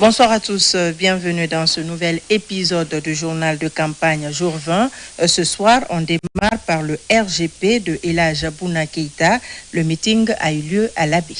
Bonsoir à tous, bienvenue dans ce nouvel épisode du journal de campagne jour 20. Ce soir, on démarre par le RGP de El Hadj Bouna Keïta. Le meeting a eu lieu à l'Abbé.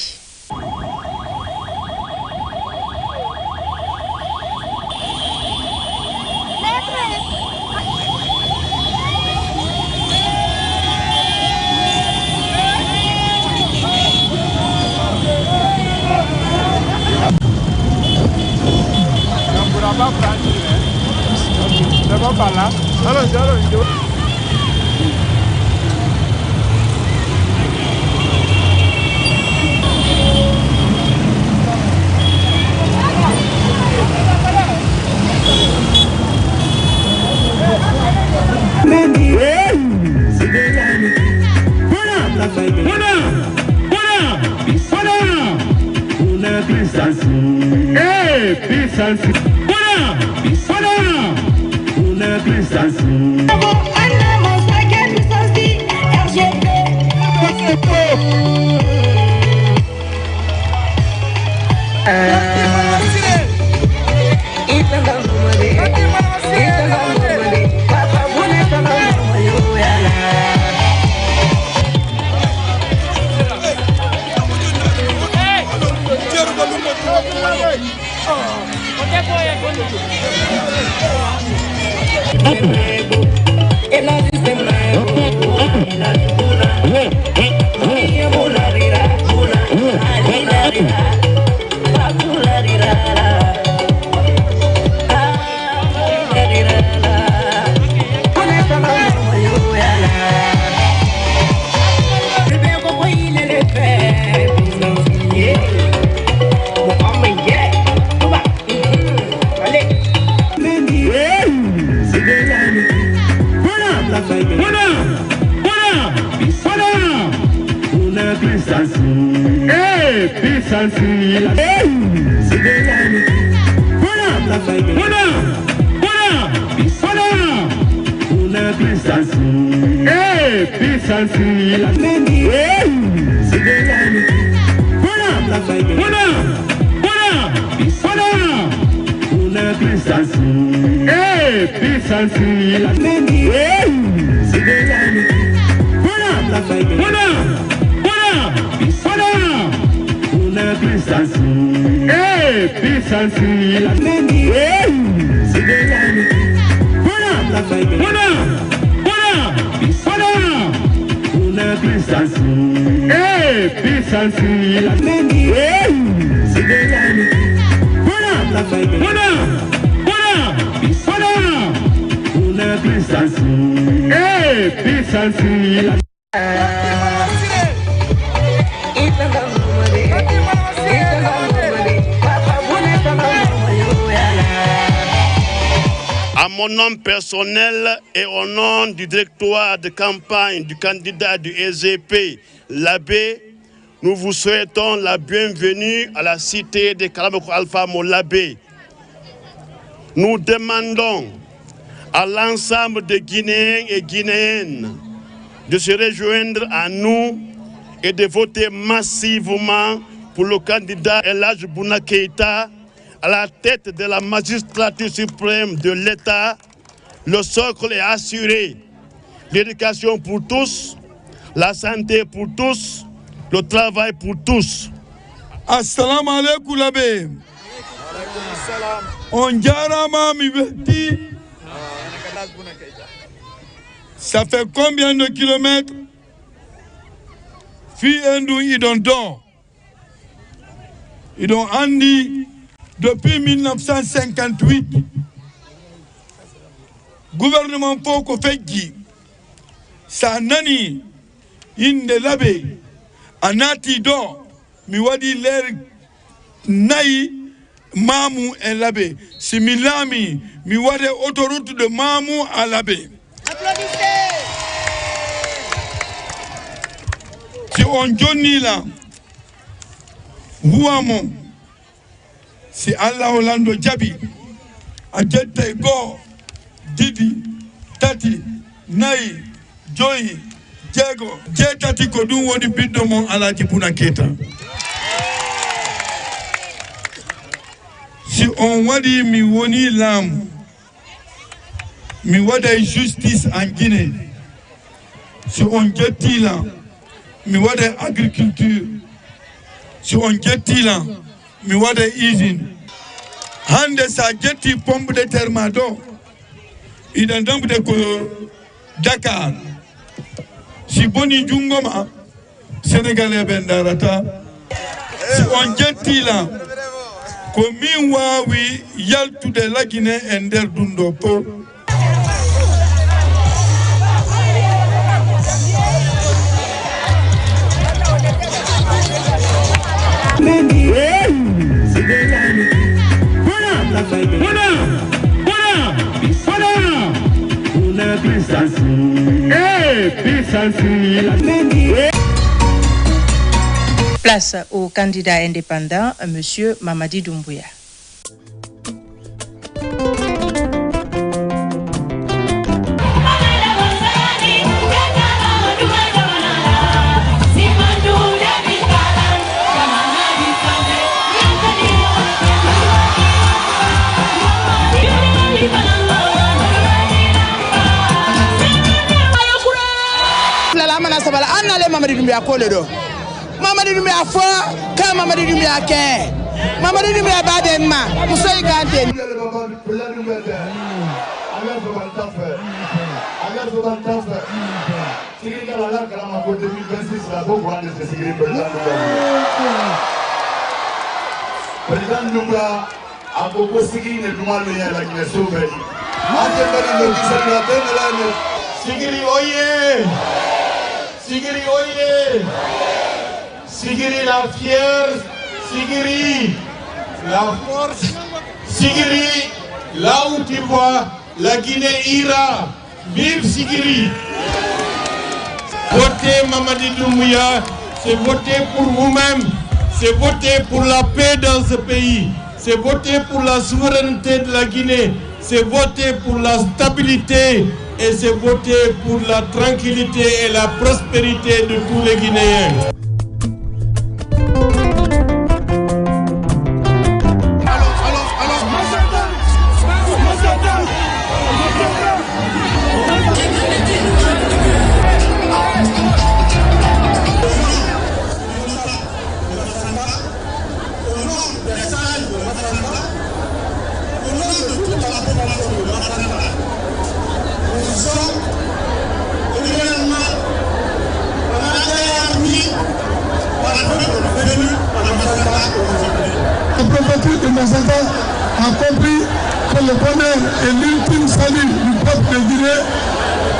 À mon nom personnel et au nom du directoire de campagne du candidat du SGP, l'Abbé, nous vous souhaitons la bienvenue à la cité de Kalamoko Alpha Molabé. Nous demandons à l'ensemble des Guinéens et Guinéennes de se rejoindre à nous et de voter massivement pour le candidat El Hadj Bouna Keïta à la tête de la magistrature suprême de l'État. Le socle est assuré. L'éducation pour tous, la santé pour tous, le travail pour tous. Assalamu alaikum l'Abbé. On jarama mi beti. Ça fait combien de kilomètres? Fi endu idon andi depuis 1958. Gouvernement Foko Fekki, sa nani inde l'Abbé anati do mi wadi ler nayi Mamou et l'Abbé. Si Milami mi wadi autoroute de Mamou à l'Abbé. Applaudissez. Si on Johnny là, Ouamon, si Allah Orlando Djabi, Adjete Go, Didi, Tati, Nai, Joy, Diego, Jetati Kodou Wodi Bidomon Alhaji Bouna Keïta. si on wadi mi woni lam mi wada justice en Guinée si on jetti la mi wada agriculture si on jetti la mi wada usine hande sa jetti pompe de terre ma do ida damde ko Dakar si boni jungoma Sénégalais ben darata si on jetti la ko min wawi yaltude la Guinée e nder dundo po Place au candidat indépendant, M. Mamadi Doumbouya. Mamadi Doumbouya koledo Mamadi Doumbouya fo ka Mamadi Doumbouya ke Mamadi Doumbouya badenma musoy gante Président Doumbouya a beaucoup signé le droit de la Guinée souveraine. Sigiri oye! Sigiri oye! Sigiri la fière! Sigiri la force! Sigiri, là où tu vois, la Guinée ira! Vive Sigiri! Votez Mamadi Doumbouya, c'est voter pour vous-même, c'est voter pour la paix dans ce pays, c'est voter pour la souveraineté de la Guinée, c'est voter pour la stabilité et c'est voter pour la tranquillité et la prospérité de tous les Guinéens. De Massata a compris que le bonheur est l'ultime salut du peuple de Guinée,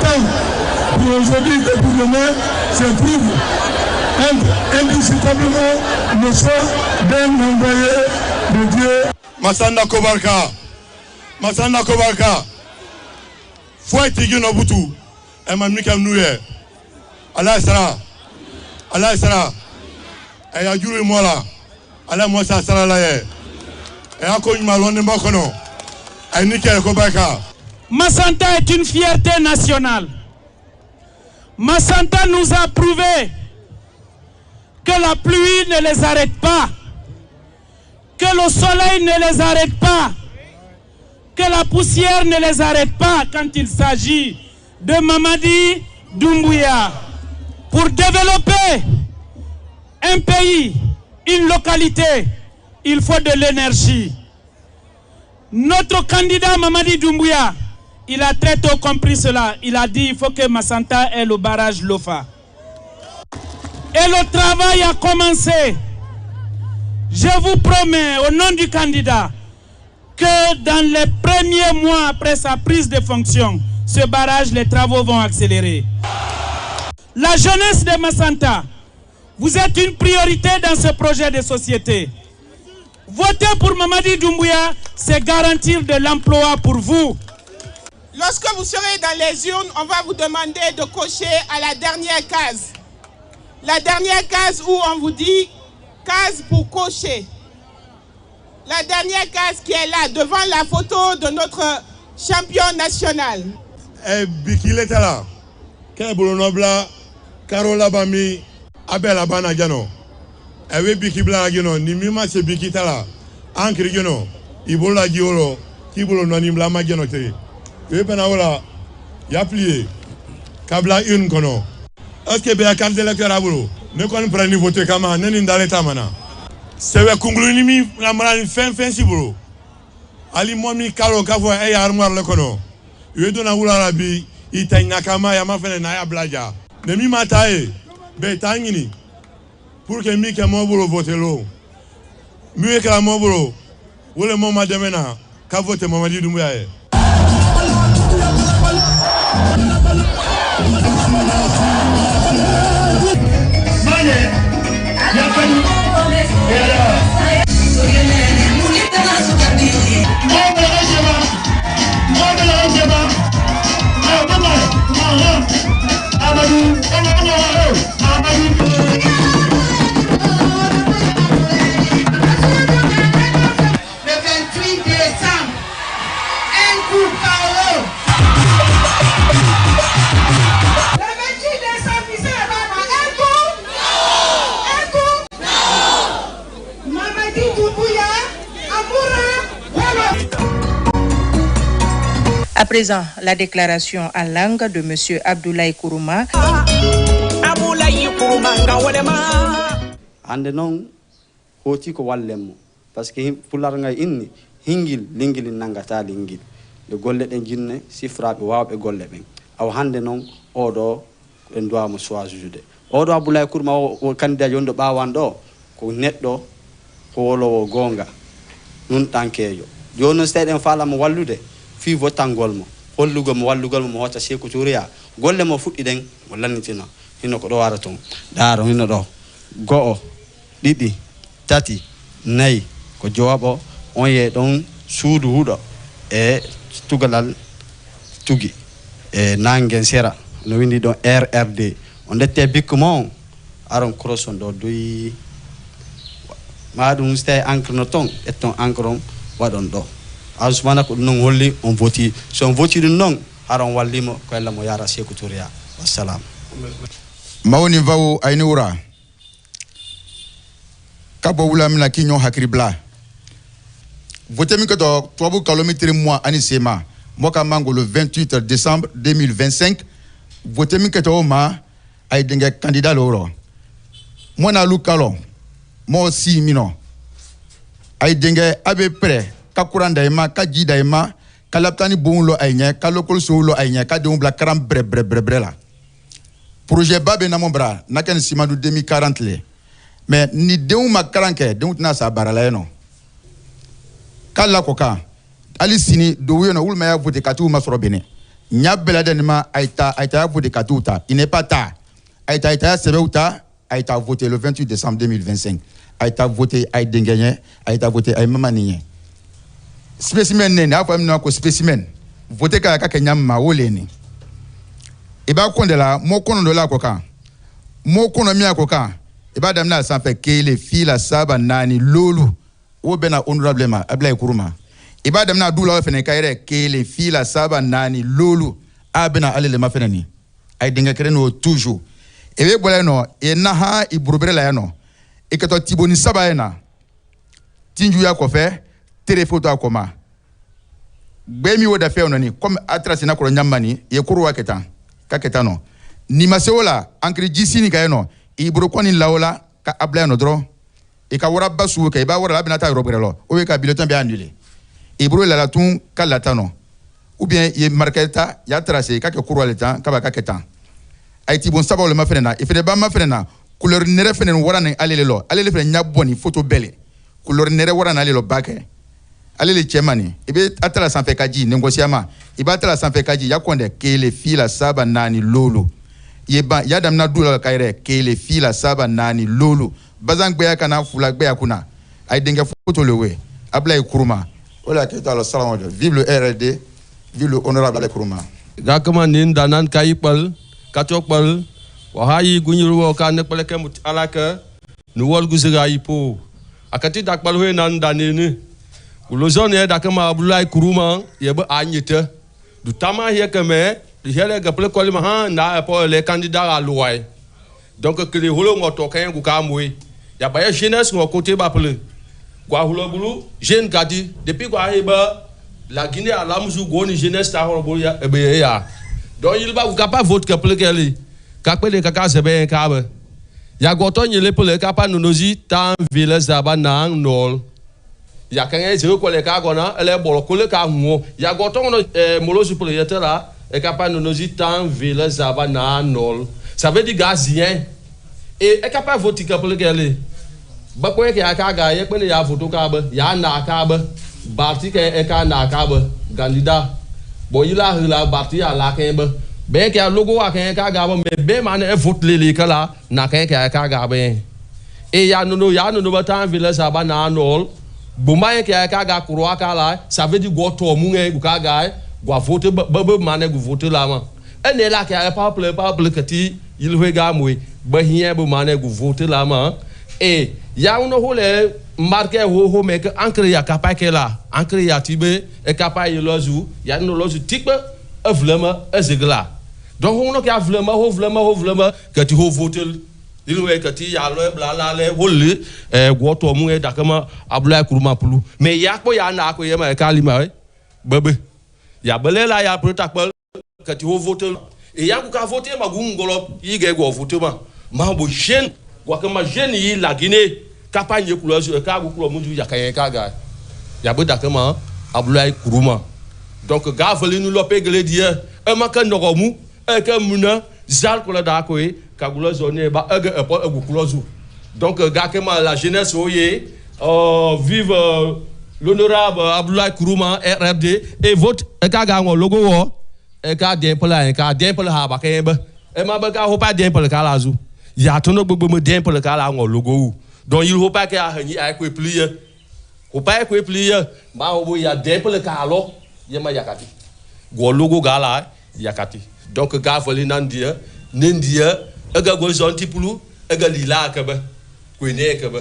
tant pour aujourd'hui que pour demain, se trouve indiscutablement le choix d'un envoyé de Dieu. Masanda Kobarka, Fouet Tigui Nobutu, et Mamika Nouye, Allah Sara, et Yajuru Mola, Allah Mosa Sara Laye. Massanta est une fierté nationale. Massanta nous a prouvé que la pluie ne les arrête pas, que le soleil ne les arrête pas, que la poussière ne les arrête pas quand il s'agit de Mamadi Doumbouya. Pour développer un pays, une localité, il faut de l'énergie. Notre candidat Mamadi Doumbouya, il a très tôt compris cela. Il a dit qu'il faut que Massanta ait le barrage Lofa. Et le travail a commencé. Je vous promets, au nom du candidat, que dans les premiers mois après sa prise de fonction, ce barrage, les travaux vont accélérer. La jeunesse de Massanta, vous êtes une priorité dans ce projet de société. Voter pour Mamadi Doumbouya, c'est garantir de l'emploi pour vous. Lorsque vous serez dans les urnes, on va vous demander de cocher à la dernière case. La dernière case où on vous dit case pour cocher. La dernière case qui est là, devant la photo de notre champion national. Bikile est là. Quel boulonobla, Carola Bami, Abel Abana Gano. Ewe Biki Blagino, Nimima se Biki Tala, Ankri Gano. ibola giolo kibolo noni bla magenote e bena wala ya plié kabla une kono est-ce que be carte d'électeur abolo ne kon prendre voter kama neni ndale tamana sewe kungulu mi la mara fin sibolo ali momi kalo kavo e armoire le kono e dona wula rabi itanya kama ya mafene na ya blaja ne mi matae be tangini pour que mi ke mo bolo voter lo mi e kala mo bolo wole mo mademena ka voter Mamadi Doumbouya e À présent, la déclaration en langue de M. Abdoulaye Kourouma. Ande non hoti ko wallemo parce que pular ngay inni hingil lingil nangata lingil de golle den jinne sifrabe wawbe golle ben aw hande non odo en doa mo choisir odo Abdoulaye Kourouma o candidat yondo bawan do ko neddo ko wolowo gonga nun tankejo jono steden fala mo wallude fi votangol mo hollugol mo wallugol mo hota Sékou Touré golle mo fuddi den mo lannitino hino ko do wara ton daro hino do go'o didi tati nay ko jawabo on ye don suudu hudo e tugalal tugi e nangen sera no windi don RRD on dette bikmo aron crosson do doyi madum stay encre no ton et ton encre wadon do Asmana ko non holli on voti so on voti non aron wallimo ko ella mo yara Sékou Touré wassalam mawni vawo ayni wura kabo wula mina kinyo hakribla voté mi ko to tobu kilometre mois ani sema moka mango le 28 décembre 2025 voté mi ko to ma ay dinga candidat loro mona lukalo mo si mino ay dinga abe prêt ka kuranda ema ka jida ema ka laptani bonlo aynya ka lokol solo aynya ka de bla karam bre la projet babe na mon bras na ken simadu 2040 le mais ni deum ma karanke donc na sa barala no kala koka ali sini do wiyo no wulma ya vote katu ma soro bene nya belade ma aita ya vote katu ta il n'est pas tard aita ya sebeuta aita voté le 28 décembre 2025 aita voté ay denganye aita voté ay mamaniye spécimen ne na fam na ko spécimen voté ka kenya ma woleni e ba kondela mo kono do la koka mo kono mi akoka e ba damna san fe kele fila saba nani lolu wo bena honorablement Abdoulaye Kourouma e ba damna dula fene kayre kele fila saba nani lolu abena alele mafenani ay dinga kreno toujours e be bola no e na ha i burubere la no e keto tiboni saba ena tinju ya ko fe tere photo akoma gbemi woda fe onani comme atrasi na ko nyamani ye kurwa ketan ka ketano ni maseola ankri jisini ka eno i buru kwani laola ka abla no dro e ka wora basu ka ba wora labina ta robrelo o we ka bileton bi annulé e buru la tun ka latano ou bien ye marketa ya tracé ka ke kurwa le temps ka ba ka ketan ay ti bon sabo le mafena e fede ba mafena couleur nere fene wora ne alele fene nyaboni photo belle couleur nere wora na alele bake alele chemani ibe atala sanfe kaji négociama iba atala sanfe kaji yakonde kele fila saba nani lolo yeba yadam na dula kaire kele fila saba nani lolo bazang beya kana fula beya kuna ay denga photo lewe Abdoulaye Kourouma wala ke talo salam vive le RRD vive le honorable Abdoulaye Kourouma gakama nin danan kayipal katokpal wahayi gunyuru wo kan nepeleke mut alaka nu wol guzira ipo akati dakpal ho nan danene ulo zone dakama Abdoulaye Kourouma yebe anyete du tama hier keme de hele gaple kolima ha na pour les candidats à loi donc que les holo ngoto kan gu kamwe ya ba jeunesse ngo côté ba ple Quoi hulobulu jeune kati depuis quoi la Guinée a la musu goni jeunesse ta holobuya ya. Donc il va vous capable vote que plekeli. Kapele kaka sebe kabe. Ya goton yele pele kapa nonozi tan village zaba na nol. Ya kanye zero ko le ka gona ele bolo ko le ka ngo. Ya goton no molo supele yetera e kapa nonozi tan village zaba na nol. Ça veut dire gazien. Et e kapa vote que plekeli. Ba ko ke aka ga ye pele ya voto ka ba ya na ka ba. Barti ke e ka na ka ba candidat. Bo yila hila barti ya la ke ba. Ben que logo a quem caga mais ben man é vote lele kala na quem que caga ben e ya no batan village aba na nol buma que caga croa kala ça veut dire go to mu nge caga go vote be man go vote la ma e ne la que pas que ti il rega moi ba hien be man go vote la ma e ya uno hole marqué ho mais que encre ya capable que là encre ya tibe e capable lozu ya no lozu tikbe vraiment ezegla donc on a vraiment que tu votes il ouais que tu ya le bla la le wole goto mu e dakama abla kuruma pulu mais ya ko ya na ko yema kalima bebe ya bele la ya protocole que tu votes et ya ko ka voter ma gungolo yige go voter ma bo jeune ko kama jeune yi la Guinée campagne kulo ka go kulo mu ya ka ga ya be dakama abla kuruma donc gaveli nous lopé gledia e maka ndogomu e ka muna zal ko la da ko e ka gulo zone ba e e po e gulozu donc ga kema la jeunesse oye vive l'honorable Abdoulaye Kourouma RFD et vote e ka ga ngo logo wo e ka demple ha ba ke ba e ma ba ka ho pa demple ka la zu ya to no gbogbo mo demple ka la ngo logo donc il ho pa ke a hani a ko plier ho pa ko plier ba ho ya demple ka lo yema yakati go logo gala yakati donc ga voli nandia nendia ega go zonti pulu ega lila ka ba ko ne ka ba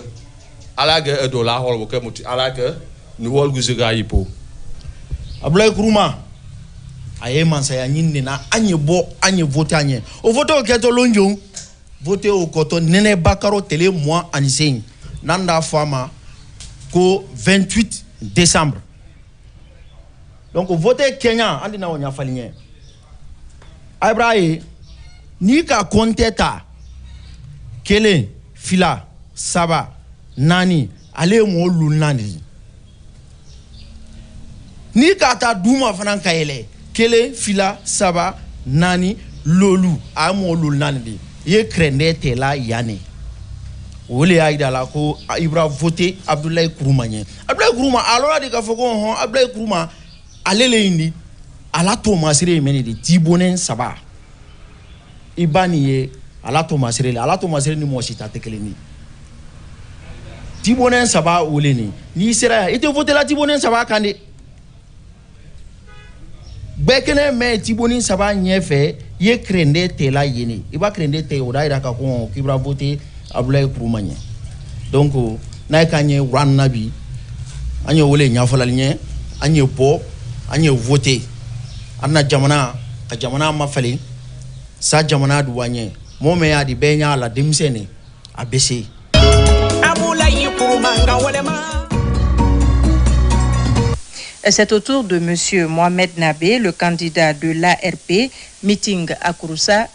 alaga do la hol ko muti alaga ni wol gu ziga yipo Abdoulaye Kourouma aye mansa ya nyinne na anye vote anye o vote o keto lonjo vote o koto nene bakaro tele moi anisein nanda fama ko 28 décembre. Donc voter Kenya andi na wonya falinye Ibrahim ni ka konteta kele fila saba nani ale mo lunani ni ka ta duma fanan kayele kele fila saba nani lolu amo lunani ye krende tela yane wole aida la ko Ibra voter Abdoulaye Kourouma nye Abdoulaye Kourouma alors de ka foko hon Abdoulaye Kourouma alele indi ala to masire meni de tibonen saba ibani ye ala to masire ni mo sita tekeleni tibonen saba oleni ni sera ite voter la tibonen saba kande bekene me tibonen saba nyefe ye krende tela yeni iba krende te oda ira ka ko kibra voter Abdoulaye Kourouma nye donc na kanye ran nabi anye wole nyafola nye anye po anye voter anna jamana ka jamana mafali sa jamana duwanye mome ya di benya la demsene abc C'est au tour de monsieur Mohamed Nabé, le candidat de l'ARP, meeting à Kouroussa.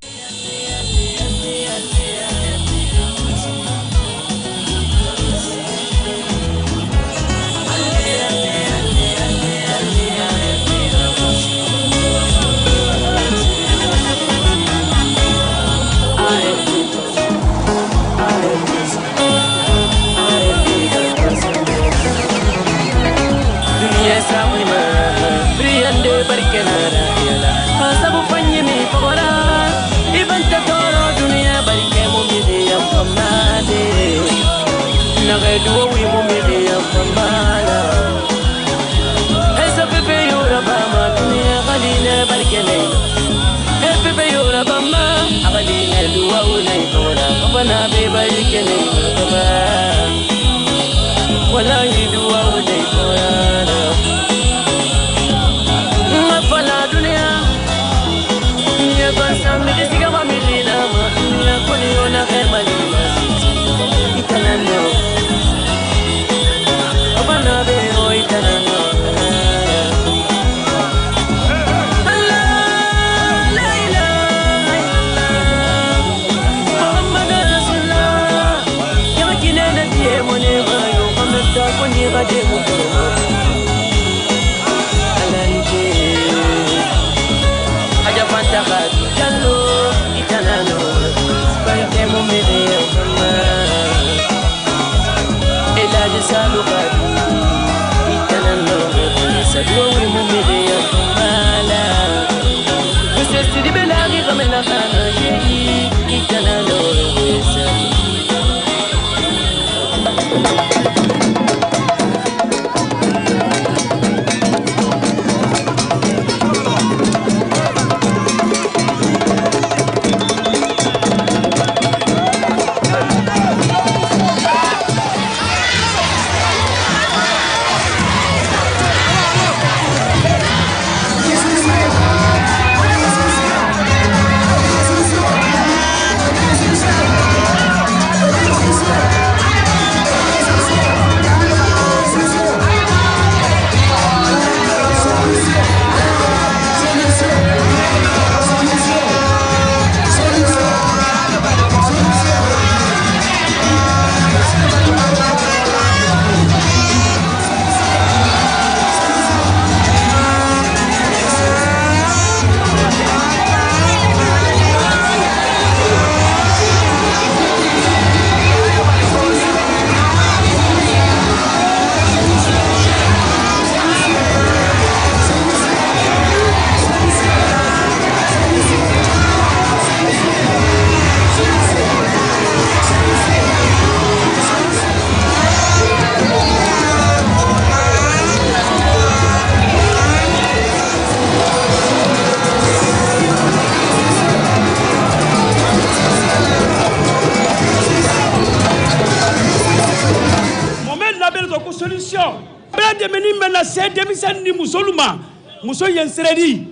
solution. Bɛɛ dɛmɛni bɛ na se denmisɛnnin ni musolu ma muso yɛnsɛrɛdi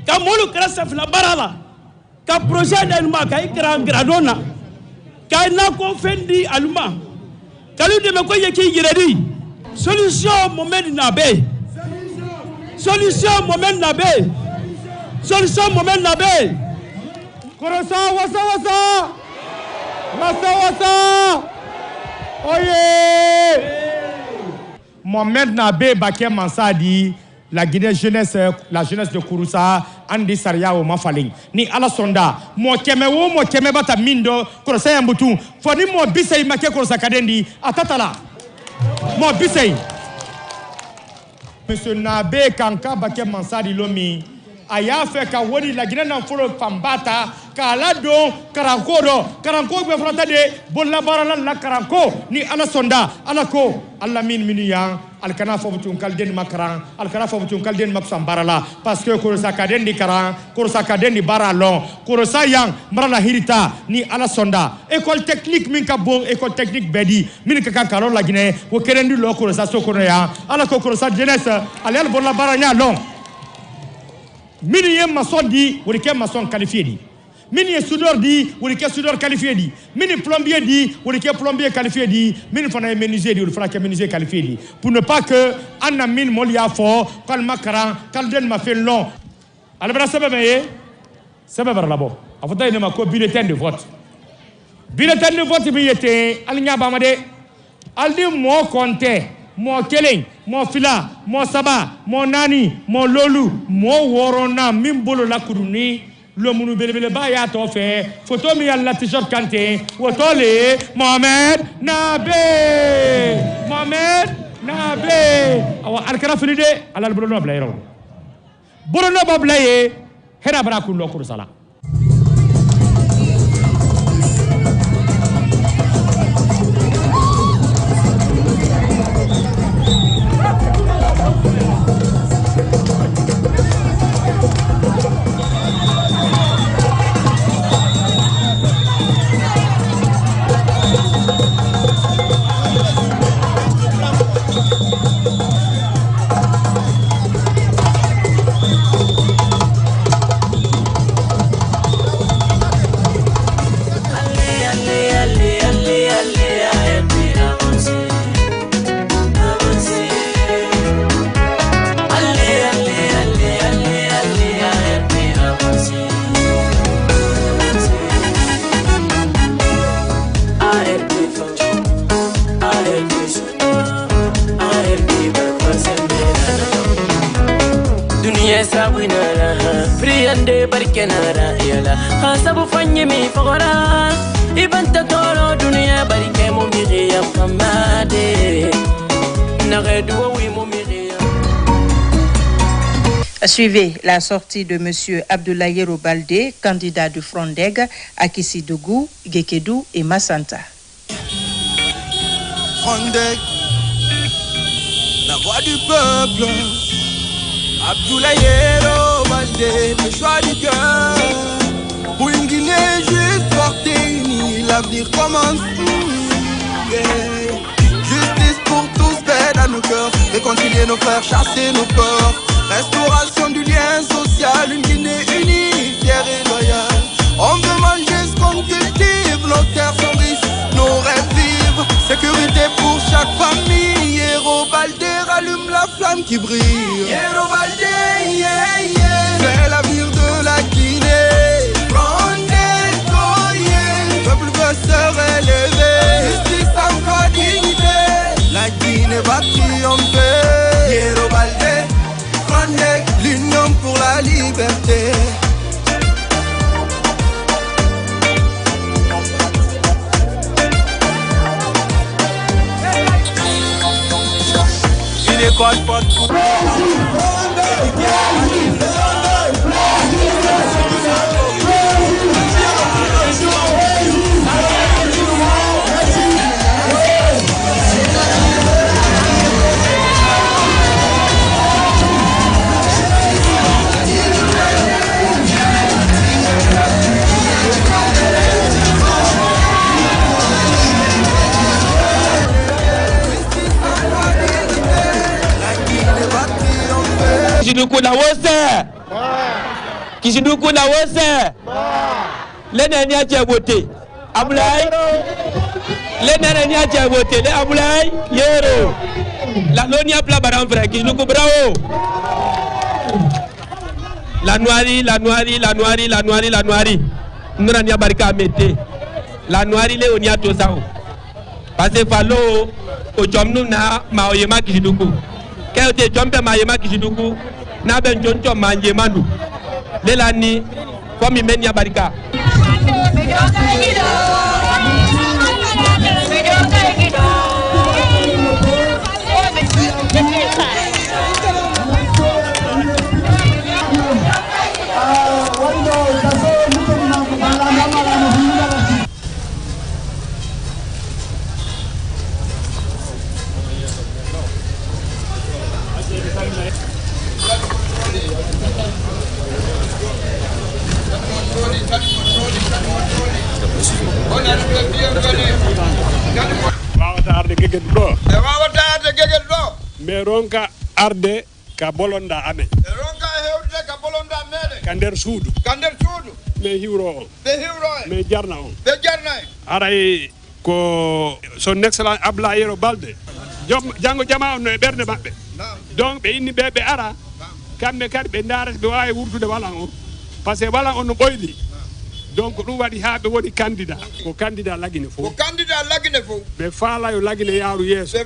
ka mɔlu kɛra safinɛ baara la ka projet da olu ma ka i kɛra gradon na ka nakɔ fɛn di olu ma k'olu dɛmɛ ko ye k'i yɛrɛ di solution moment na bɛ yen solution moment na bɛ yen solution moment na bɛ yen kɔrɔsa wasa wasa wasa wasa oye. Mohamed Nabé Baké Mansadi, la Guinée jeunesse, la jeunesse de Kouroussa, Andi Saria ou Mafaling. Ni ala sonda, mo keme bata mindo, Kouroussa yambutu. Foni mo bisei make Kouroussa kadendi, atatala. Mo bisei. Monsieur Nabé Kanka Baké Mansadi lomi, aya fait ka woni la Guinée nan folo pambata, ka la don karanko be frata de bolla barala la karanko ni ala sonda ala ko alla min miniyan al kana fobutun kalden makaran al kana fobutun kalden maksam barala parce que Kouroussa kaden di karan Kouroussa kaden di baralon Kouroussa yang marala hirita ni ala sonda école technique min ka bon école technique bedi min ka kalon la Guinée wo kerendi lo Kouroussa sokono ya ala ko Kouroussa jeunesse ale al bolla baranya long mini yem maçon di wori ke maçon qualifié di mini est soudeur di wori ke soudeur qualifié di mini plombier di wori ke plombier qualifié di mini fana menuisier di wori fana ke menuisier qualifié di pour ne pas que anna min molia fo kal makaran kal den ma fait long albra sabebe labo afata ina ma ko bulletin de vote bi yete alnya ba made aldi mo compter mo keleng mo fila mo saba mo nani mo lolu mo worona min bolo la kuruni lo munu belebele ba ya to fe photo mi yalla t-shirt kante wotole Mohamed Nabé awa alkara filide alal bolo blay raw bolo no blay hera bara ku lo Kouroussa. Friande barkenara yala hasabu fanyemi fagora ibanta tolo dunia barike mo miriya famade naredu wi mo miriya. Suivez la sortie de monsieur Abdoulaye Robalde, candidat de Frondeg à Kissidougou, Gekedou et Massanta. Frondeg, la voix du peuple. Abdoulaye Robalde, le choix du cœur. Pour une Guinée juste forte et unie, l'avenir commence. Justice pour tous, paix dans nos cœurs. Réconcilier nos frères, chasser nos peurs. Restauration du lien social, une Guinée unie, fière et loyale. On veut manger ce qu'on cultive, nos terres sont riches, nos rêves vivent. Sécurité pour chaque famille. Et Robalde rallume la flamme qui brille. Et Robalde, yeah, yeah. C'est l'avenir de la Guinée. Frondeg, oh yeah. Peuple veut se relever. Justice, encore dignité. La Guinée va triompher. Et Robalde, Frondeg, l'union pour la liberté. Il est quoi de pote? Kishiduku na wose. Kishiduku na wose. Lene niache vote. Abulai. Lene niache vote. Le abulai. Yero. La lonia pla baran frère. Kishiduku bravo. La noiri. Nous n'avons pas mette. La noiri le onia to sao. Parce que falo o jomnu na maoyema Kishiduku. Quand tu jompe maoyema Kishiduku, na ben jonto manje mandu. Lelani comme imenia barika. wawata arde geged ɗo mais ronka arde ka bolonda amen ronka hewde ka bolonda meɗen ka nder suudu mais hiwro on mais jarna on aray ko son excellence Abdoulaye Yero Balde jango jama on no e ɓerde maɓɓe donc ɓe inni ɓe ara kamɓe kadi ɓe darata ɓe wawi wurtude walan on par ce que walan on no ɓoyli donc ɗum waɗi ha ɓe woni candidat ko candidat lagine fof ɓe faala yo lagine yaaru yeeso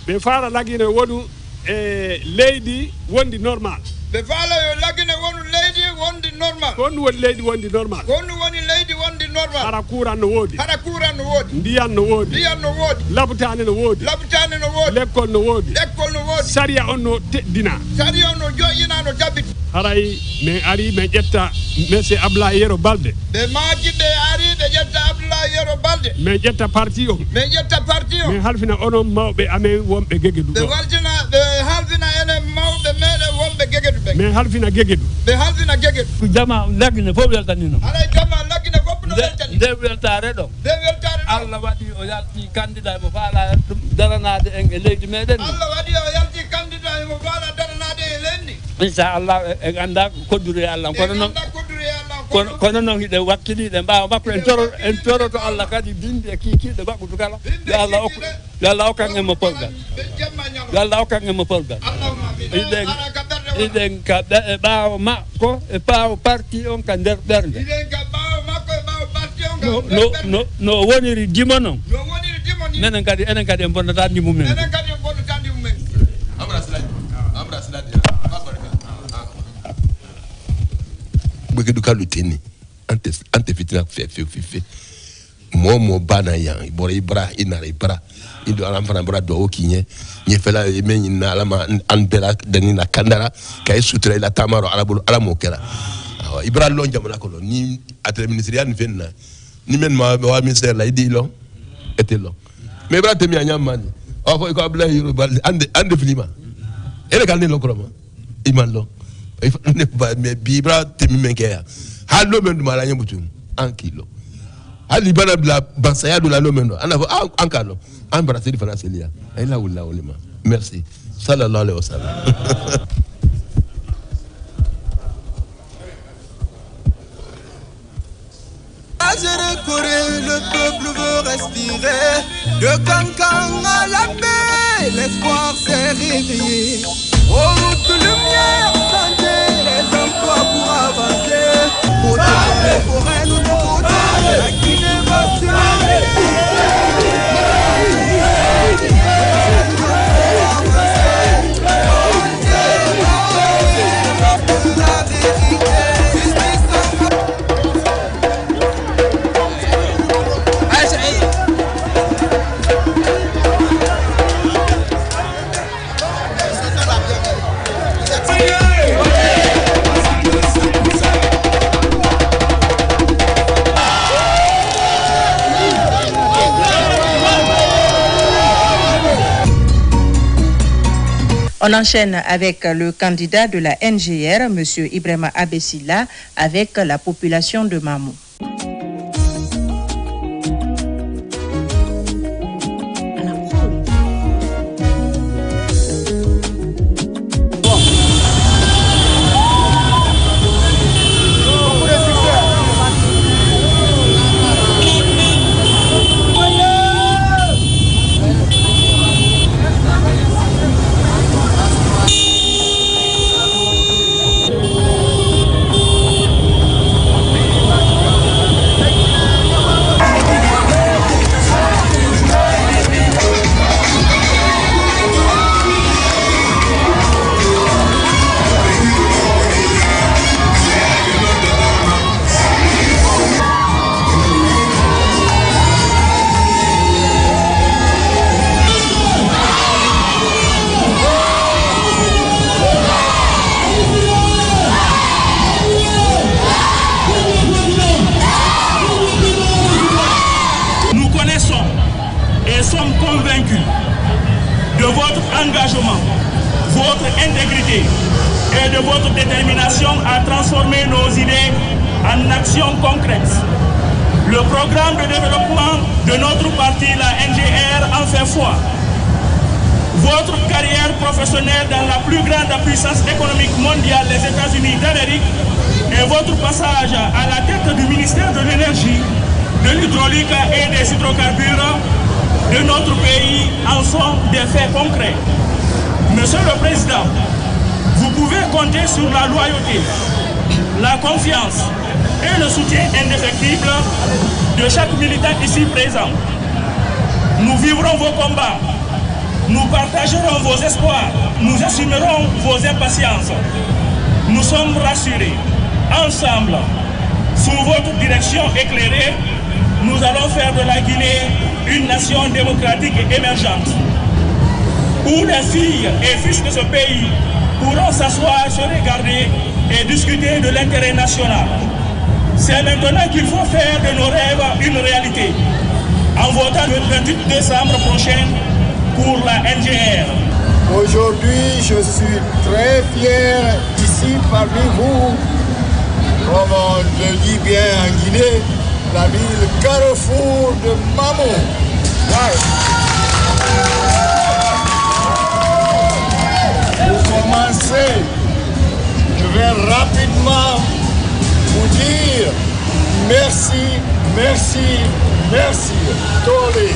ɓe faala lagine wonu e leydi wondi normal ɓe faala yo lagine wonu leydi wondi normal ko woni leydi wondi normal hara kuran no woodi ndiyan no woodi labtane no woodi l'école no woodi saria on no teddina joƴina no tabbiti haray min ari min ƴetta monsieur Abdoulaye Yero Balde ɓe maaki ɓe ari ɓe ƴetta Abdoulaye Yero Balde min ƴetta parti on min halfina onon mawɓe amen wonɓe Gegedu ɗo ɓe halfina enen mawɓe meɗen wonɓe Gegedu ɓe min halfina Gegedu jama lagine fof weltanino haray jama lagine fof no weltani nde weltare ɗo Allah waɗi o yalti candidat mo faala ɗum daranade en e leydi meɗen Allah waɗi o yalti candidat mo faala daranade e leydi inchallah en anda koddure Allah kono noon hiɗe wakkiliɗe mbawa makko en toroto Allah kadi binde e kikiɗe makko kala yo Allah hokkan en mo polgal iɗen ka ɓaawo makko e ɓaawo parti on ka nder ɓernde no woniri dimo noon enen kadi en bonnata ndimo men Gegedu kalu teni ante fitina fe mo bana ya bora ibra inara ibra indo alam fana bora do okinye nye fela men na alama an bela dani na kandara kay sutra ila tamaro alamo kera ibra lo jamana ko ni atre ministériel ni fenna ni men ma wa ministère la idi lo était lo mais ibra temi anyam man o fo ko Abdoulaye Yero Balde ande filima ele kalne lo ko ma iman lo ne ba me bibra temi menkeya hallo men duma la nyabutum an kilo hali bana bla bansaya do la lo men do ana fo an kalo an bara sedi fana selia ay la wala wala merci sallallahu alaihi wasallam Le peuple veut respirer. De Cancan à la paix, l'espoir s'est réveillé. Aux routes de lumière, santé, les emplois pour avancer. Protéger les forêts, nous protéger la Guinée va On enchaîne avec le candidat de la NGR, M. Ibrahima Abessila, avec la population de Mamou. de votre détermination à transformer nos idées en actions concrètes. Le programme de développement de notre parti, la NGR, en fait foi. Votre carrière professionnelle dans la plus grande puissance économique mondiale, les États-Unis d'Amérique, et votre passage à la tête du ministère de l'énergie, de l'hydraulique et des hydrocarbures de notre pays en sont des faits concrets. Monsieur le Président, vous pouvez compter sur la loyauté, la confiance et le soutien indéfectible de chaque militant ici présent. Nous vivrons vos combats, nous partagerons vos espoirs, nous assumerons vos impatiences. Nous sommes rassurés. Ensemble, sous votre direction éclairée, nous allons faire de la Guinée une nation démocratique et émergente, où les filles et fils de ce pays pourront s'asseoir, se regarder et discuter de l'intérêt national. C'est maintenant qu'il faut faire de nos rêves une réalité, en votant le 28 décembre prochain pour la NGR. Aujourd'hui, je suis très fier ici parmi vous, comme on le dit bien en Guinée, la ville carrefour de Mamou. Pour commencer, je vais rapidement vous dire merci, merci, merci. Tolé.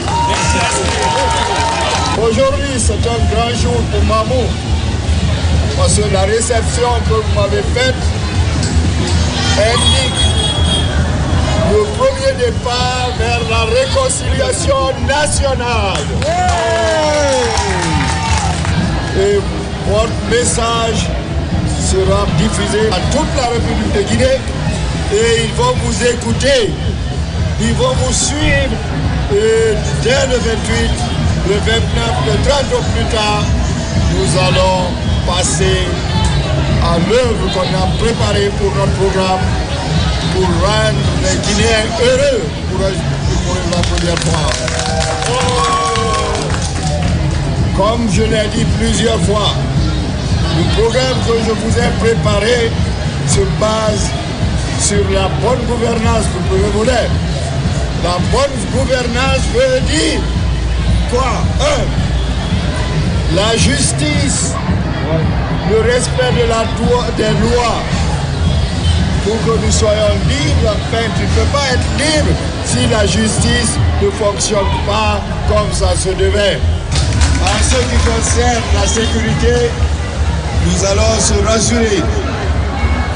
Aujourd'hui, c'est un grand jour pour Mamou, parce que la réception que vous m'avez faite indique le premier départ vers la réconciliation nationale. Et votre message sera diffusé à toute la République de Guinée et ils vont vous écouter, ils vont vous suivre et dès le 28, le 29, le 30 jours plus tard, nous allons passer à l'œuvre qu'on a préparée pour notre programme pour rendre les Guinéens heureux pour la première fois. Comme je l'ai dit plusieurs fois, le programme que je vous ai préparé se base sur la bonne gouvernance, vous pouvez vous dire. La bonne gouvernance veut dire quoi? La justice, le respect des lois, pour que nous soyons libres. Enfin, tu ne peux pas être libre si la justice ne fonctionne pas comme ça se devait. En ce qui concerne la sécurité, nous allons se rassurer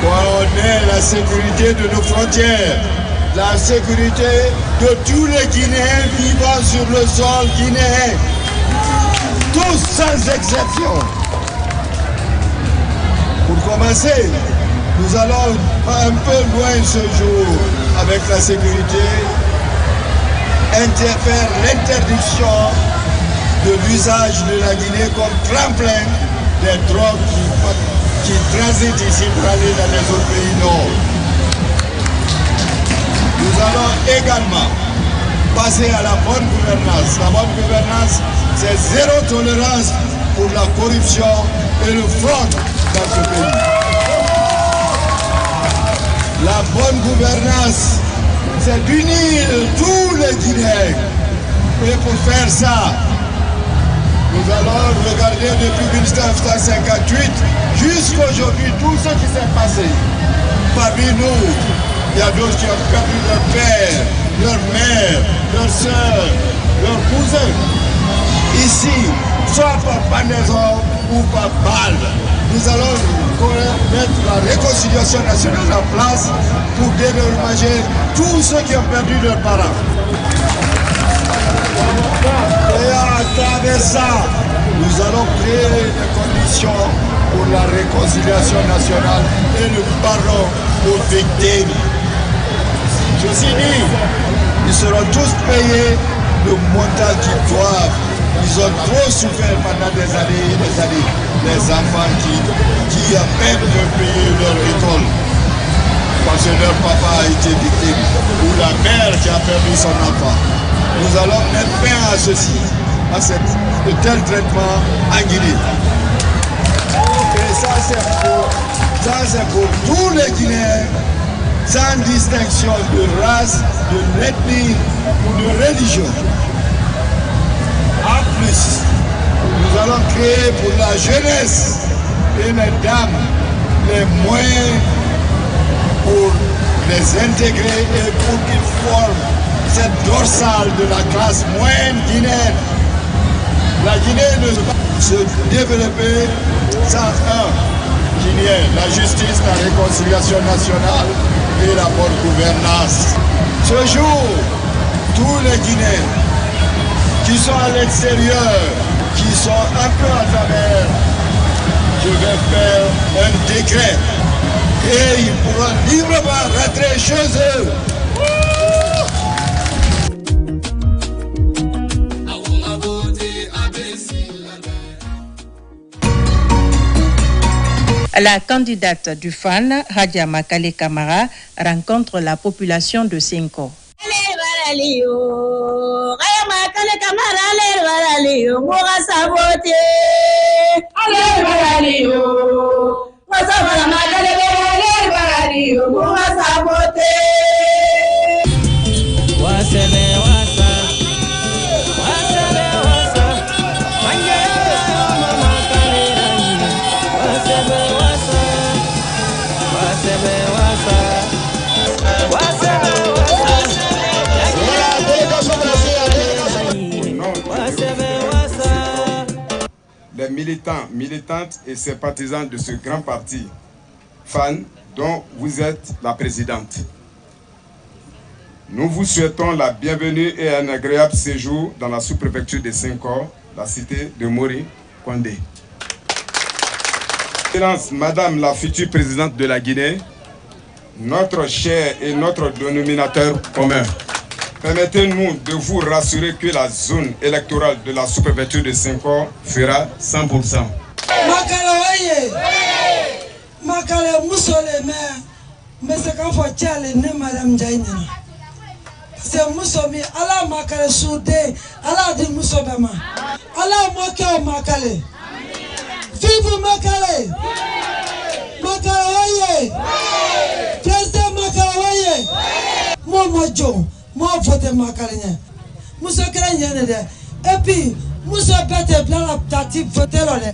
qu'on ait la sécurité de nos frontières, la sécurité de tous les Guinéens vivant sur le sol guinéen, tous sans exception. Pour commencer, nous allons un peu loin ce jour avec la sécurité, faire l'interdiction de l'usage de la Guinée comme tremplin des drogues qui transitent ici pour aller dans les autres pays nord. Nous allons également passer à la bonne gouvernance. La bonne gouvernance, c'est zéro tolérance pour la corruption et le fraude dans ce pays. La bonne gouvernance, c'est d'unir tous les Guinéens. Et pour faire ça, nous allons regarder depuis 1958 jusqu'à aujourd'hui tout ce qui s'est passé. Parmi nous, il y a d'autres qui ont perdu leur père, leur mère, leur soeur, leurs cousins. Ici, soit par pendaison ou par balle, nous allons mettre la réconciliation nationale en place pour dédommager tous ceux qui ont perdu leurs parents. Et à travers ça, nous allons créer les conditions pour la réconciliation nationale et le pardon aux victimes. Ceci dit, ils seront tous payés le montant qu'ils doivent. Ils ont trop souffert pendant des années et des années. Les enfants qui à peine de payer leur école parce que leur papa a été victime ou la mère qui a perdu son enfant. Nous allons mettre fin à ceci, à de tels traitements en Guinée. ça c'est pour tous les Guinéens, sans distinction de race, d'ethnie ou de religion. En plus, nous allons créer pour la jeunesse et les dames les moyens pour les intégrer et pour qu'ils forment cette dorsale de la classe moyenne guinéenne. La Guinée ne peut pas se développer sans un Guinéen, la justice, la réconciliation nationale et la bonne gouvernance. Ce jour, tous les Guinéens qui sont à l'extérieur, qui sont un peu à travers, je vais faire un décret et ils pourront librement rentrer chez eux. La candidate du FAN, Hadja Makale Kamara, rencontre la population de Senko. Les militants, militantes et sympathisants de ce grand parti, FAN, dont vous êtes la présidente. Nous vous souhaitons la bienvenue et un agréable séjour dans la sous-préfecture de Senghor, la cité de Mori Kondé. Excellence, Madame la future présidente de la Guinée, notre cher et notre dénominateur commun, permettez-nous de vous rassurer que la zone électorale de la sous-préfecture de Senghor fera 100%. Makale musole me se kan fo chale ne madame Jainina. C'est musomi ala makale soude ala di musobama. Ala moke makale. Vive makale. Makale oye. Président makale oye. Mojo, mo vote makale nya. Muso kra nya de. Et puis muso bete bla la tati vote lole.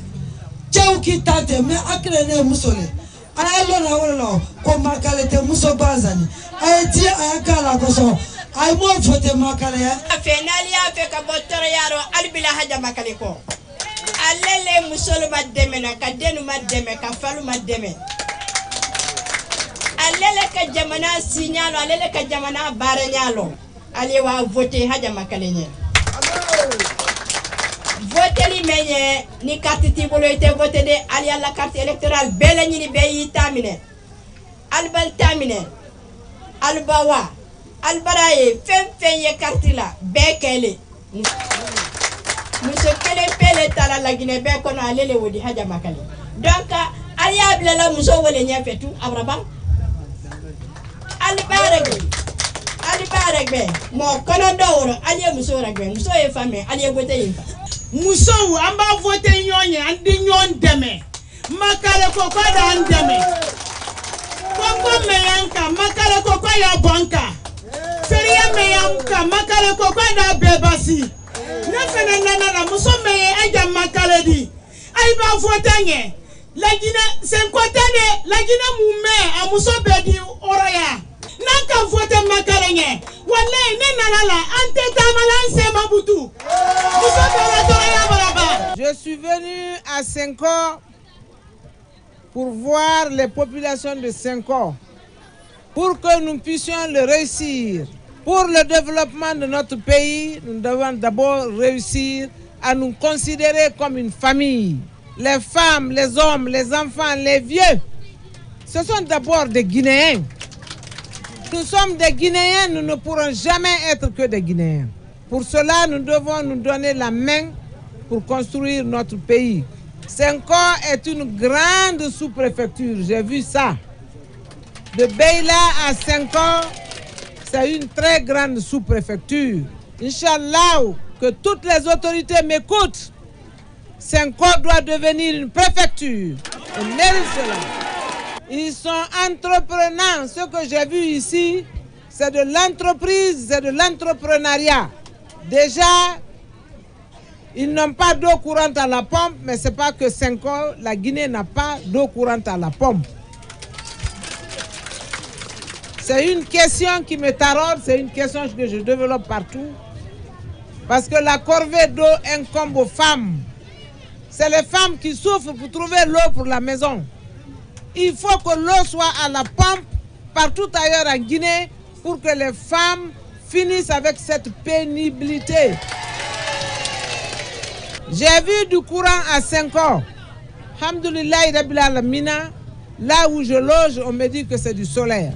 Tchau ki tante me akre ne musole. Ayalo na wolo ko makale te muso bazani. Ayti ayakala koso. Ay mo vote makale ya. Fenali afe ka bottoro yaro albila haja makale ko. Alele musolo mademe na kadenu mademe ka falu mademe. Alele ka jamana signalo alele ka jamana baranyalo. Ale wa vote haja makale nye. Vote li menye ni carte tibolo ite vote de alia la carte électorale bele ni beyi tamine. Albal tamine. Albawa. Albaraye fen ye carte la bekele. Monsieur Kele Pele tala la Guinée be kono alele wodi haja makale. Donc alia blela muso wole nya fetu abraba. Albaragbe mo kono dawro alia muso ragbe muso e fame alia vote yinfa. Muso amba vote nyonye andi nyon deme. Makale ko da andeme. Koko meyanka makale ko ya banka. Feria meyanka makale ko da bebasi. Nafena nana muso meye aja makale di. Ai ba vote nye. La Guinée 50 ans la Guinée mume amuso bedi oraya. Naka vote makale nye. Wallahi ne nana la ante tamala mabutu. Je suis venu à Senghor pour voir les populations de Senghor, pour que nous puissions le réussir. Pour le développement de notre pays, nous devons d'abord réussir à nous considérer comme une famille. Les femmes, les hommes, les enfants, les vieux, ce sont d'abord des Guinéens. Nous sommes des Guinéens, nous ne pourrons jamais être que des Guinéens. Pour cela, nous devons nous donner la main pour construire notre pays. Senghor est une grande sous-préfecture, j'ai vu ça. De Beila à Senghor, c'est une très grande sous-préfecture. Inch'Allah, que toutes les autorités m'écoutent. Senghor doit devenir une préfecture. Ils méritent cela. Ils sont entreprenants. Ce que j'ai vu ici, c'est de l'entreprise, c'est de l'entrepreneuriat. Déjà, ils n'ont pas d'eau courante à la pompe, mais ce n'est pas que 5 ans, la Guinée n'a pas d'eau courante à la pompe. C'est une question qui me taraude, c'est une question que je développe partout. Parce que la corvée d'eau incombe aux femmes. C'est les femmes qui souffrent pour trouver l'eau pour la maison. Il faut que l'eau soit à la pompe partout ailleurs en Guinée pour que les femmes finissent avec cette pénibilité. J'ai vu du courant à 5 ans. Alhamdoulilah, là où je loge, on me dit que c'est du solaire.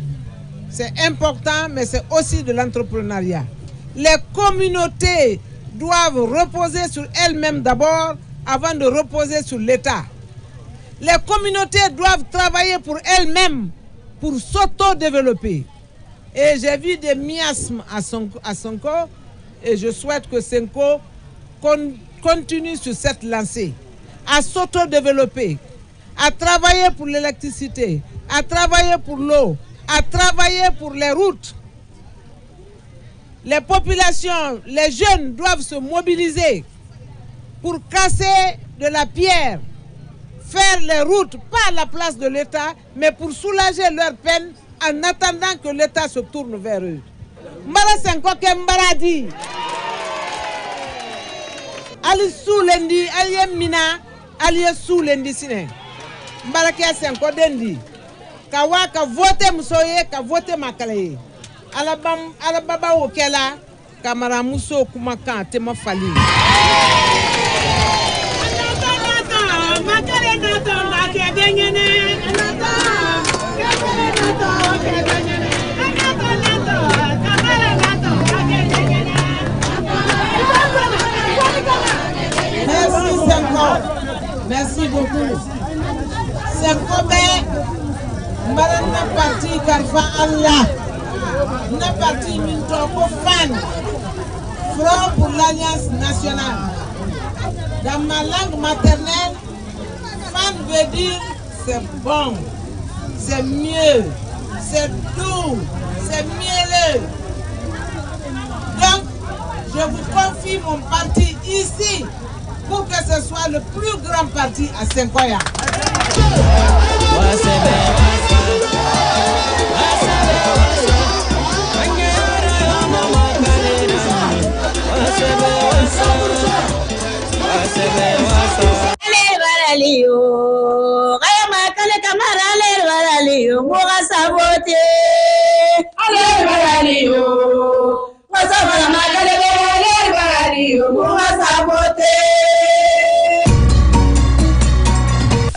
C'est important, mais c'est aussi de l'entrepreneuriat. Les communautés doivent reposer sur elles-mêmes d'abord avant de reposer sur l'État. Les communautés doivent travailler pour elles-mêmes pour s'auto-développer. Et j'ai vu des miasmes à Sonko et je souhaite que Sonko continue sur cette lancée, à s'auto-développer, à travailler pour l'électricité, à travailler pour l'eau, à travailler pour les routes. Les populations, les jeunes doivent se mobiliser pour casser de la pierre, faire les routes, pas à la place de l'État, mais pour soulager leur peine en attendant que l'État se tourne vers eux. Mbara Sonko ke mbaradi. Ali soulendi, ali mina, ali soulendi sine. Mbara ke Sonko dendi. Kawa ka vote musoye, ka vote makale. Alababa okela, kamara muso kumaka tema fali. Merci Sonko. Merci beaucoup. Sonko Marana parti Karfa Allah. N'a parti Mintoko fan. Front pour l'Alliance nationale. Dans ma langue maternelle, fan veut dire c'est bon, c'est mieux, c'est doux, c'est mielleux. Donc, je vous confie mon parti ici pour que ce soit le plus grand parti à Senkoya.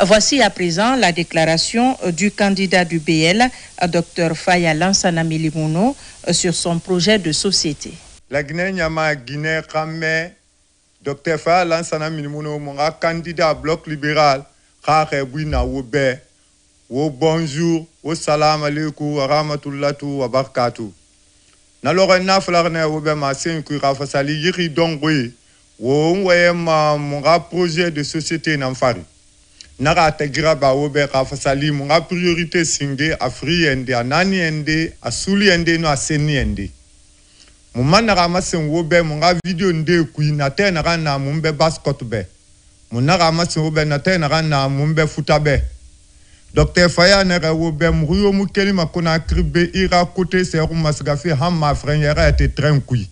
Voici à présent la déclaration du candidat du BL, Dr Faya Lansana Milimono, sur son projet de société. La Guinée Nyama Guinée Kamé, Dr Faya Lansana Milimono, mon candidat bloc libéral, Kare Bouina Wobe, wo bonjour, wo salam alaikum, wa rahmatullahi wa barakatuh. Nalore na flarne wobe ma senku rafasali yiri dongwe, wo nwe ma mon projet de société n'amfari. Nara tegira ba wobe rafasali mon priorité singe afri ende anani ende asuli ende no aseni ende. Mon manara masen wobe mon video nde kui na te nara na mumbe basket be. Mon nara masen wobe na te nara na mumbe futabe. Dr Faya nere wobe mruyo mukeli makona kribe ira kote seru masgafi hamma frère était train kui.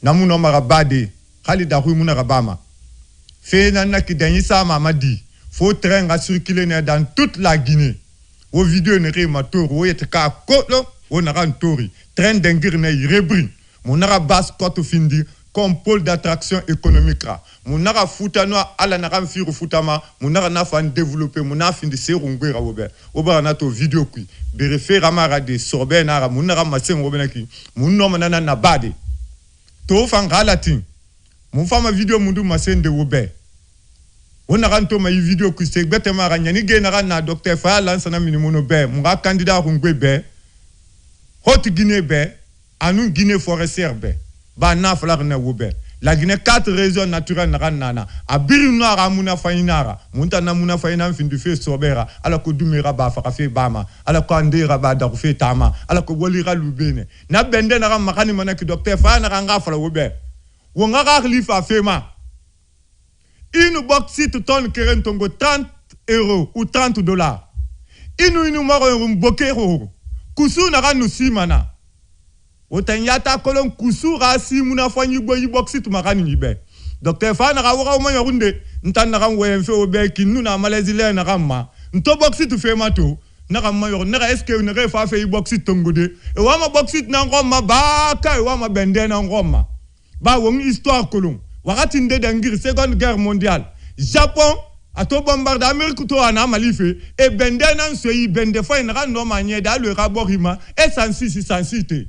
Namuno marabade Khalida ru muna rabama. Fe nana ki danyi sa mamadi. Faut train à circuler dans toute la Guinée. Vos vidéos ne rémator, vous êtes qu'à côté, vous n'avez pas tori. Train d'engir ne rebrin. Mon arabas côte findi comme pôle d'attraction économique. Mon arab foutanoa à la naram firu foutama. Mon arab n'a pas développé. Mon arab findi serungwe rawobe. Oba nato vidéo qui. Bérefe ramara de sorbe nara. Mon arab masen wobenaki. Mon nom nana nabade. To fang halatin. Mon femme vidéo mundu masen de wobe. On a rentré ma vidéo qui s'est bêtement ragné. Ni général na Dr Faya Lansana Milimono be. Mon candidat rungwe be. Haute Guinée be. Anu Guinée forestière be. Ba na flar na wobe. La Guinée 4 régions naturelles nana abiri noara muna fainara munta na muna faina findu fe sobera ala ko dumira ba fa fe bama ala ko andira ba da fe tama ala ko wolira lubene na bende na makani manaki docteur fa na nga fala wobe wo nga ga khalifa fema une bauxite tonne keren tongo 30 € ou 30 $. Inu maro mbokero kusu na ga nusimana Otanyata kolon kusura si muna fanyi boyi bauxite makani nibe. Docteur fa na waka o manya runde ntan na kanwe mfe obe kinu na malezile na kama. Nto bauxite fe mato na kama yo na eske na re fa fe bauxite tongode. E wa ma bauxite na ngoma ba kai wa ma bende na ngoma. Ba won histoire kolon. Wakati nde dangir Seconde Guerre mondiale. Japon ato bombarde Amerique to ana malife e bende na nsoyi bende fa na no manye da le raborima e sansite.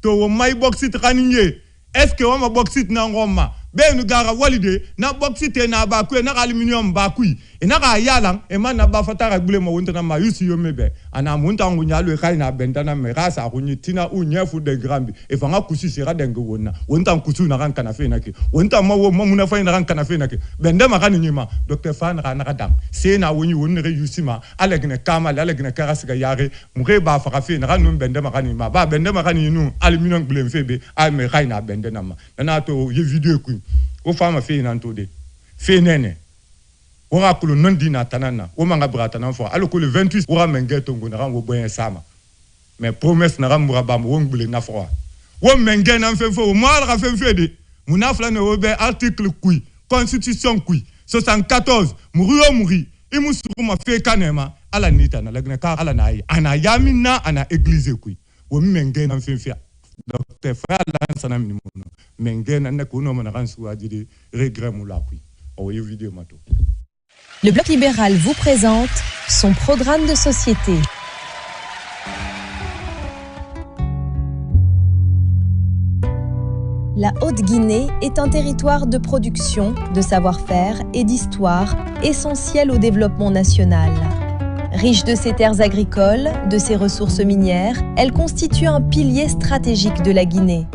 To my bauxite kaninye est-ce que ma bauxite na ngoma be nu gara walide na bauxite na ba ku na aluminium ba ku e na ga yalang e man na ba fatara gbule mo wonta na ma yusi yo mebe ana munta ngunya lo kai na benda na me rasa kunyi tina u nyefu de grambi e fanga kusi sera de ngona wonta kusu na kan kana fe na ke wonta mo wo mo muna fa na kan kana fe na ke benda ma kan nyima docteur fa na na dam se na woni wonni re yusima alegne kamal alegne karasi ga yare mu re ba fa fe na kan no benda ma kan nyima ba benda ma kan yinu aluminium gbule febe a me kai na benda na ma na to ye video ku o fama fe na ntode fe nene ora kulo non dina tanana o manga brata na fo aloko le 28 ora mengeto ngona rango boyen sama mais promesse na rambura bam wongbule na fo wo mengen na fefo mo ala fefo de munafla ne obe article kui constitution kui 74 muri imusuru ma fe kanema ala nita na lagne ka ala na yi ana yamina ana église kui wo mengen na fefo docteur frère lansana minimono mengen na ko no na ransu adide regret mu la kui o ye vidéo mato. Le Bloc libéral vous présente son programme de société. La Haute-Guinée est un territoire de production, de savoir-faire et d'histoire essentiel au développement national. Riche de ses terres agricoles, de ses ressources minières, elle constitue un pilier stratégique de la Guinée.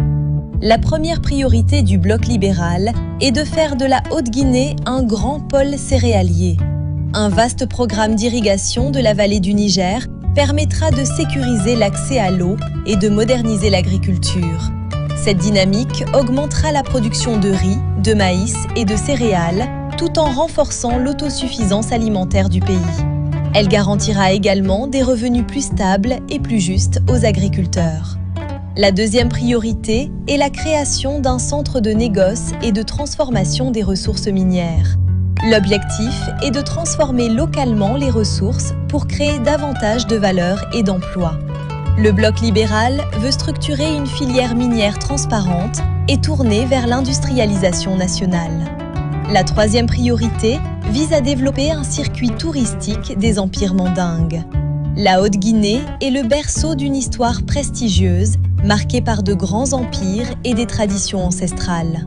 La première priorité du Bloc libéral est de faire de la Haute-Guinée un grand pôle céréalier. Un vaste programme d'irrigation de la vallée du Niger permettra de sécuriser l'accès à l'eau et de moderniser l'agriculture. Cette dynamique augmentera la production de riz, de maïs et de céréales, tout en renforçant l'autosuffisance alimentaire du pays. Elle garantira également des revenus plus stables et plus justes aux agriculteurs. La deuxième priorité est la création d'un centre de négoce et de transformation des ressources minières. L'objectif est de transformer localement les ressources pour créer davantage de valeur et d'emplois. Le Bloc libéral veut structurer une filière minière transparente et tournée vers l'industrialisation nationale. La troisième priorité vise à développer un circuit touristique des empires mandingues. La Haute-Guinée est le berceau d'une histoire prestigieuse, marquée par de grands empires et des traditions ancestrales.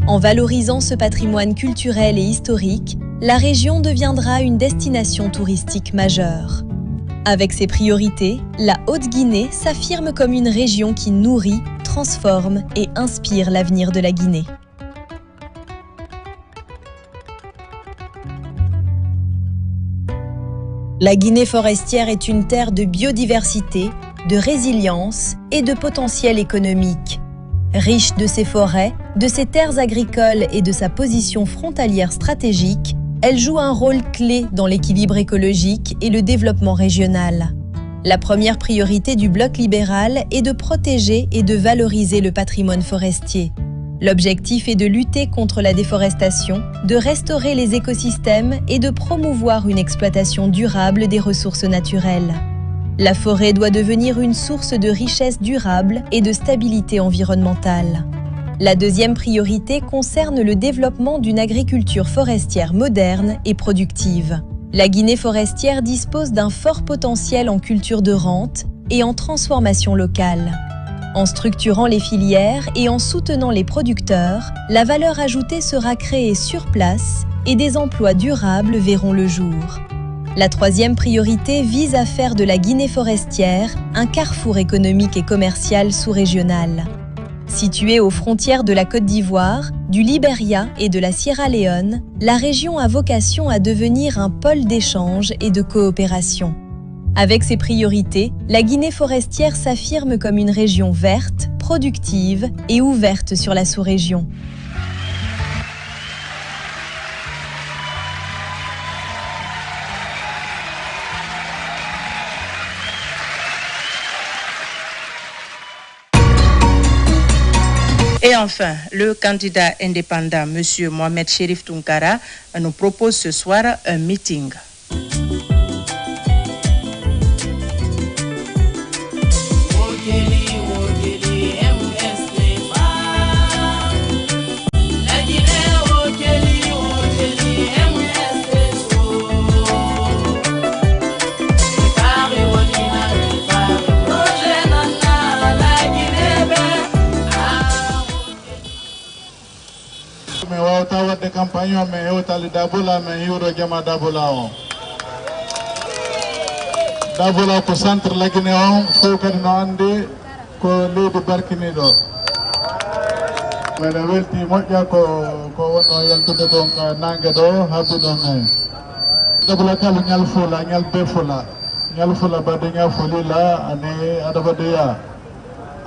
En valorisant ce patrimoine culturel et historique, la région deviendra une destination touristique majeure. Avec ses priorités, la Haute-Guinée s'affirme comme une région qui nourrit, transforme et inspire l'avenir de la Guinée. La Guinée forestière est une terre de biodiversité, de résilience et de potentiel économique. Riche de ses forêts, de ses terres agricoles et de sa position frontalière stratégique, elle joue un rôle clé dans l'équilibre écologique et le développement régional. La première priorité du Bloc libéral est de protéger et de valoriser le patrimoine forestier. L'objectif est de lutter contre la déforestation, de restaurer les écosystèmes et de promouvoir une exploitation durable des ressources naturelles. La forêt doit devenir une source de richesse durable et de stabilité environnementale. La deuxième priorité concerne le développement d'une agriculture forestière moderne et productive. La Guinée forestière dispose d'un fort potentiel en culture de rente et en transformation locale. En structurant les filières et en soutenant les producteurs, la valeur ajoutée sera créée sur place et des emplois durables verront le jour. La troisième priorité vise à faire de la Guinée forestière un carrefour économique et commercial sous-régional. Située aux frontières de la Côte d'Ivoire, du Libéria et de la Sierra Leone, la région a vocation à devenir un pôle d'échange et de coopération. Avec ses priorités, la Guinée forestière s'affirme comme une région verte, productive et ouverte sur la sous-région. Et enfin, le candidat indépendant, M. Mohamed Chérif Tounkara, nous propose ce soir un meeting. de campagne mais otali dabola mais yuro jama dabola on dabola ko centre la Guinée on fo kadi no ande ko leydi barkini do wala welti moƴƴa ko wonno yaltude don ka nangue do habdu don ay dabola kala nyal fula nyal be fula nyal fula bade nya folila ane adabade ya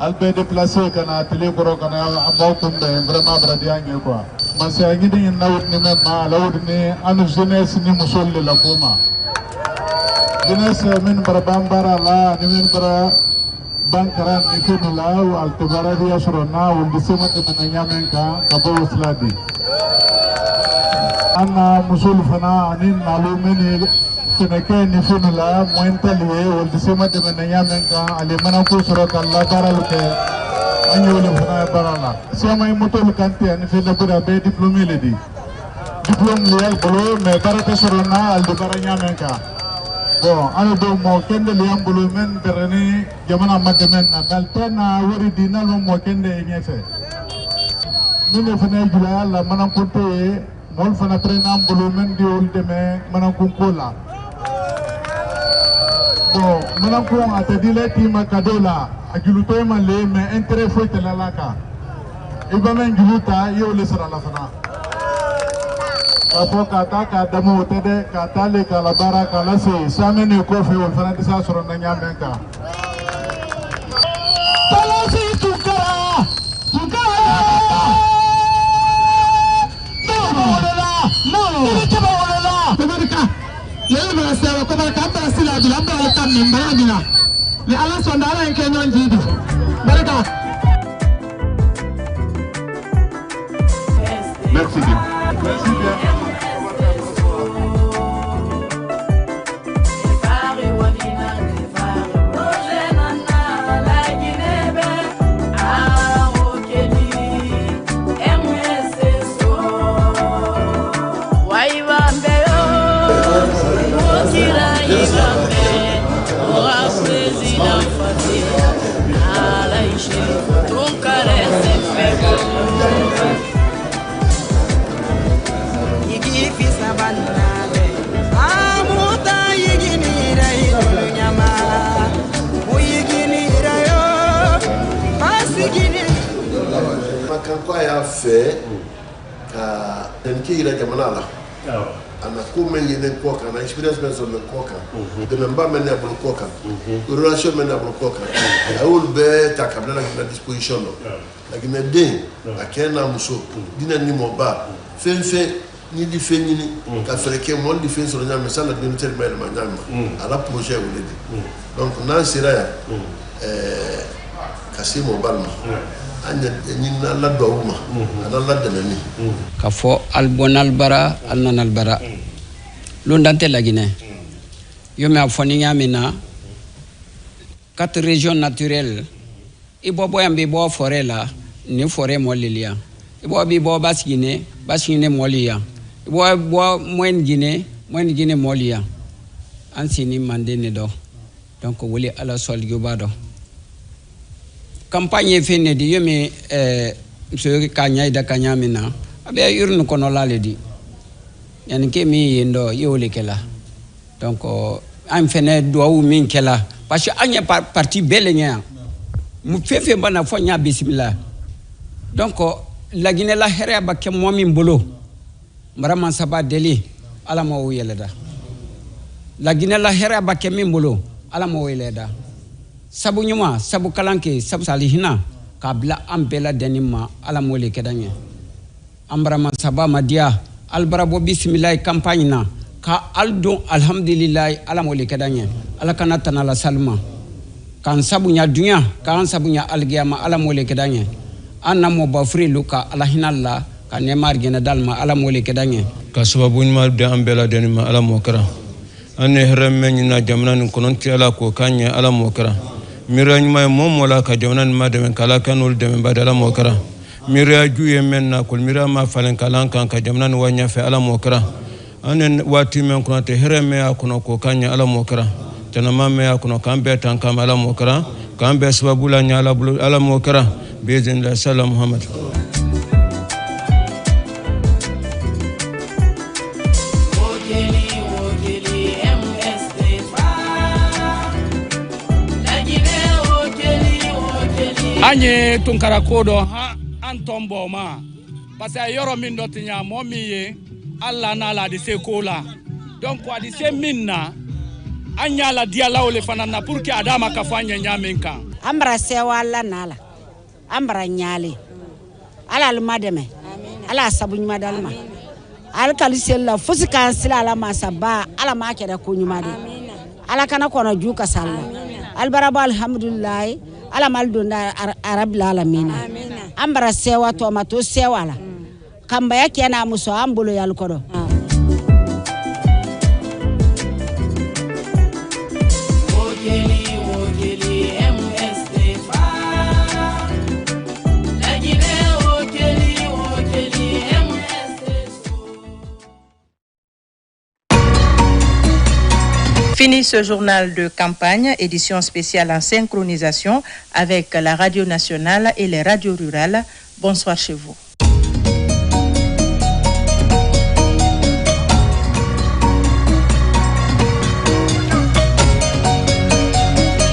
albe déplacé kana télé koro kana amawtumbe vraiment bradiange quoi masa ngidi nawut ni memma lawut ni anu jeunesse ni musolle la koma jeunesse min barabambara la ni min bara bankaran ni kunula wal tibara dia surona wal disema te menanyamenka kabo usladi anna musul fana anin malumeni keneke ni funula moentaliye wal disema te menanyamenka ale manako suraka Allah baraluke anyole fana barala sama imotol kanti ani fena bura be diplômé le di diplôme le bolo me barate surona al baranyamenka bon ano do mo kende liam bulu men terani jamana madmen na daltena wori dinal mo kende nyefe mine fana jula la manam ponte mol fana prenam bulu men di olde me manam kunkola bon manam ko atadile tima kadola ajuluto ma le me intérêt foi telalaka ibamen juluta yo le sara la fana Kapo kata kada mo tede kata le kalabara kala se samene kofi wal fana disa soro na nyamenka Palasi tukara no ile kaba wala tabaraka yele mara sewa ko baraka ambara sila bila ambara tam ne mbara mina le ala sondala en kenyon jidu baraka Merci bien Merci bien Quoi a fait qui il a demandé ana ko men yene ko kan na experience men so men ko kan de men ba men na bon ko kan relation men na bon ko kan a ul be ta kabla na disposition no la gina den a kena muso dina ni mo ba fe ni di fe ni ka freke mo di fe so na me sala de meter mel ma nyama ala projet ou le donc na sira kasimo balma Kafo albonal bara alnanal bara londante la Guinée yome afoni yamina 4 régions naturelles ibo boyambe bo forêt la ni forêt molilia ibo bi bo basine molia ibo bo moyen Guinée molia ansini mandene do donc woli ala sol yobado campagne fene di yome so kanya ida kanya mina abe yurnu kono laledi yani ke mi yendo yole kala donc am fene do wu min kala parce que anya parti belenya mu fefe bana fonya bismillah donc la Guinée la hɛrɛ ba kɛ mɔgɔ min bolo mara mansaba deli ala ma o yɛlɛda la Guinée la hɛrɛ ba kɛ min bolo ala ma o yɛlɛda sabu ɲuman sabu kalan kɛ sabu salihina k'a bila an bɛɛ la dɛni ma ala ma o le kɛ da ɲɛ an bara mansaba ma diya albara bɔ bisimilayi campagne na ka al don alhamdulilayi ala ma o le kɛ da ɲɛ ala kana tana la salima k'an sabunya dunya k'an sabunya algiyama ala ma o le kɛ da ɲɛ an na mɔ bafuri lu ka ala hinɛ la ka nɛɛma arigɛnɛ dal ma ala ma o le kɛ da ɲɛ ka sababu ɲuman di an bɛɛ la dɛni ma ala m'o kɛra an ye hɛrɛ mɛn ɲina jamana nin kɔnɔ ti ala k'o k'an ɲɛ ala m'o kɛra miiriya ɲuman ye mɔɔ la ka jamana nin ma dɛmɛ k'ala kɛ n'olu dɛmɛba di ala m'o kɛra miiriya ju ye mɛn na kɔli miiriya ma falen kalan kan ka jamana nin wa ɲɛfɛ ala m'o kɛra an ye waati mɛn kɔnɔ tɛ hɛrɛ mɛn y'a kɔnɔ k'o k'an ɲɛ ala m'o kɛra tɛnɛma mɛn y'a kɔnɔ k'an bɛɛ tan kama ala m'o kɛra k'an bɛɛ sababu la ɲɛ ala bolo ala m'o kɛra biizinila sala muhamadu. Anye tunkara kodo ha antombo ma parce que yoro min do tinya mo mi ye alla na la de se ko la donc wa di se minna anya la dia la ole fanana pour que adama ka fanya nyamen kan ambra se wala nala ambra nyale ala al madame ala sabuny madalma al kalisella fusi kan sila ala masaba ala ma keda ko nyuma de ala kana kono juka salla al baraba alhamdulillah ala maldunda arab alamin ambara sewa to mato sewa la kamba yake na muso ambulo yalkodo Fini ce journal de campagne, édition spéciale en synchronisation avec la radio nationale et les radios rurales. Bonsoir chez vous.